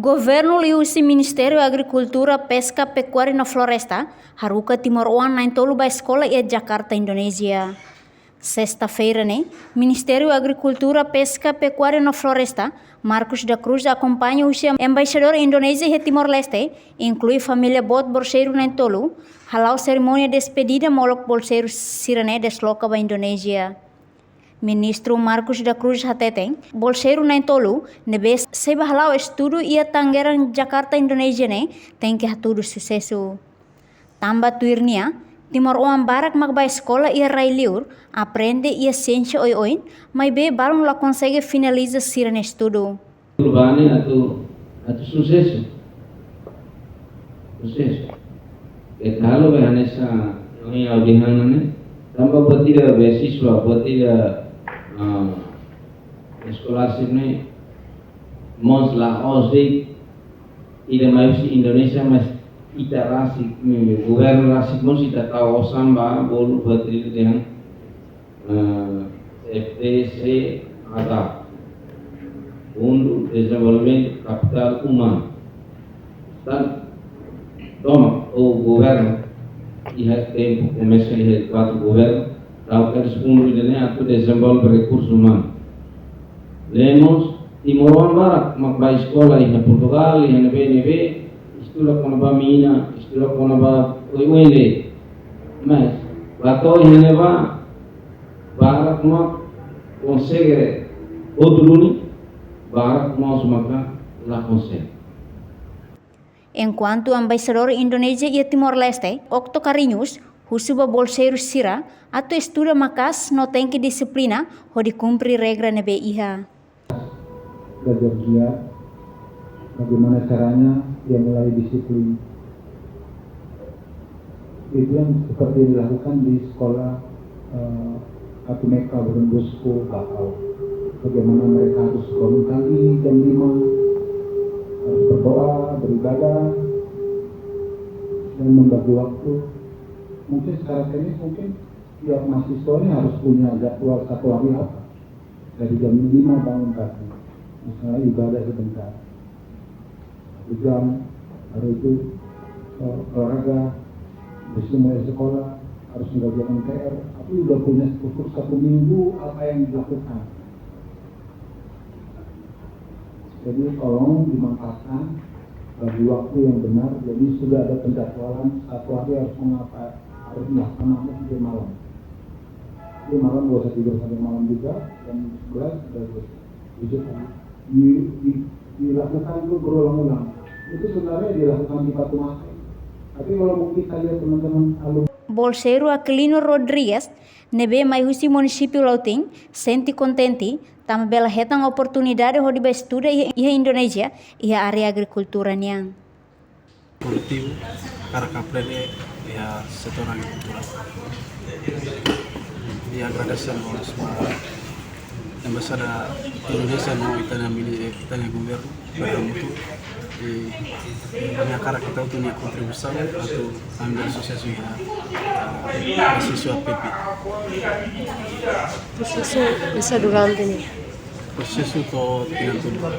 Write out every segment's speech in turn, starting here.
Governo liusi Ministério Agricultura, Pesca, Pecuária e Floresta, Haruka Timor One nain tolu ba escola e Jakarta, Indonésia. Sexta-feira, né? Ministério Agricultura, Pesca, Pecuária e Floresta, Marcos da Cruz acompanha o embaixador Indonésia e Timor-Leste, inclui família Bot Bolseiro nain tolu, halau cerimônia despedida molok Bolseiro Sirene desloca ba Indonésia. Ministro Marcos da Cruz Hateteng, Bolseiro nain tolu, nebe seba halau estudo ia Tangerang Jakarta Indonesia ne, tem que tudo sucesso. Tamba tuirnia, Timor One barak magba escola ia railiur, aprende ia ciência oi, mas be balon la consegue finaliza sirene estudo. Urbane atau sucesso. E kalau behanesa ini audihanane, tambah bertiga beasiswa, bertiga scholarship ni mos lah osik ida mai Indonesia mas ita rasik governo rasik mos ita tahu samba bolu bertiga dengan FTC ada untuk desenvolvimento capital humano dan toma o governo ia tempo começa a quatro governo ao que responde atau desenvolve recursos humanos. Lemos Timor One barak magba escola em Portugal, em BNB, estuda com a mina, estuda com a oile, mas bato em neva barak mag consegue outro uni barak mau semakan la consegue. Enquanto embaixador Indonésia e Timor-Leste, Octo Carinhos, Husuba Bolseiro Sira, atau estuda makas no tem que disciplina, hodi cumprir regra nebe iha. Belajar giat, bagaimana caranya dia mulai disiplin. Itu yang seperti dilakukan di sekolah Atumeka Berembusku Bakau. Bagaimana mereka harus bangun pagi jam 5, harus berdoa, beribadah, dan membagi waktu. Mungkin secara teknis mungkin tiap mahasiswa ini harus punya jadwal satu hari apa. Dari jam 5 bangun pagi, misalnya ibadah sebentar, 1 jam, hari itu olahraga, besok mulai sekolah, harus mengerjakan PR, tapi udah punya struktur 1 minggu apa yang dilakukan. Jadi tolong dimanfaatkan bagi waktu yang benar, jadi sudah ada penjadwalan satu hari harus mengapa, harus melakukan apa sampai malam. Jadi malam gak usah tidur sampai malam juga, jam 11 sudah bisa dilakukan itu berulang-ulang. Itu sebenarnya dilakukan di Batu Maka. Tapi kalau mungkin kalian teman-teman alumni Bolseiro Aquilino Rodrigues, nebe mai husi município Lauting, senti contente, tama bela hetang oportunidade hodi ba estuda ia Indonesia, ia area agricultura niang. Produtivo para que aprende ya setor agricultura. Y agradecemos a la embajada Indonesia no itanya gobierno para mutu y banyak cara kita punya kontribusi atau ambil asosiasi mahasiswa PP. Proseso bisa durante nih. Proseso itu tidak dulu.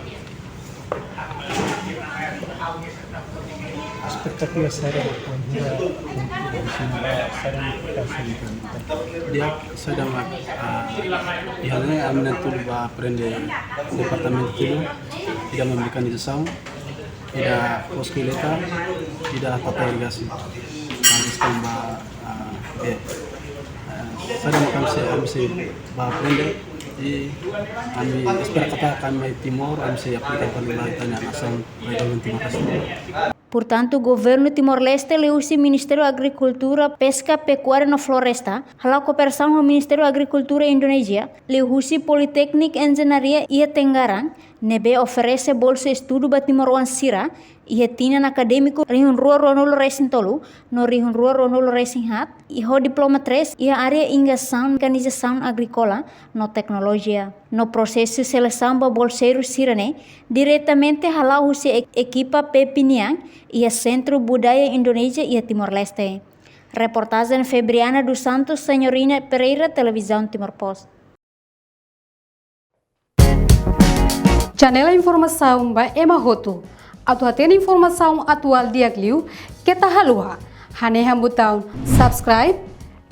expectativas saya Dia sedang ihalnya amna tuh aprende departemen itu tidak memberikan ijazah, tidak poskuleta, tidak tata irigasi. Harus tambah sedang kami aprende di kami espera kata kami Timor kami aplikasikan nilai tanya asal redawan Timor Leste. Portanto, o governo Timor-Leste leusi Ministério Agricultura, Pesca, Pecuária e Floresta, halau cooperação com o Ministério Agricultura Indonésia, leusi Politeknik Engenharia e Tengarang, nebe oferece bolsa estudo ba Timor One Sira, e tinan acadêmico Rihun Rua Ronolo Racing Tolu, no Rihun Rua Ronolo Racing Hat, e ho diploma 3 e a área ingação organização agrícola no tecnologia. No processo de seleção ba bolseiro Sirane, diretamente halau husi equipa Pepiniang e a Centro Budaya Indonésia e Timor-Leste. Reportagem Febriana dos Santos, Senhorina Pereira, Televisão Timor Post. Janela Informação by Emma Roto. atau tem informação atual diagliu kita halua hanehan botão subscribe,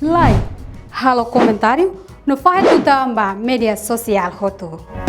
like, halo comentário no faz botão ba media sosial hotu.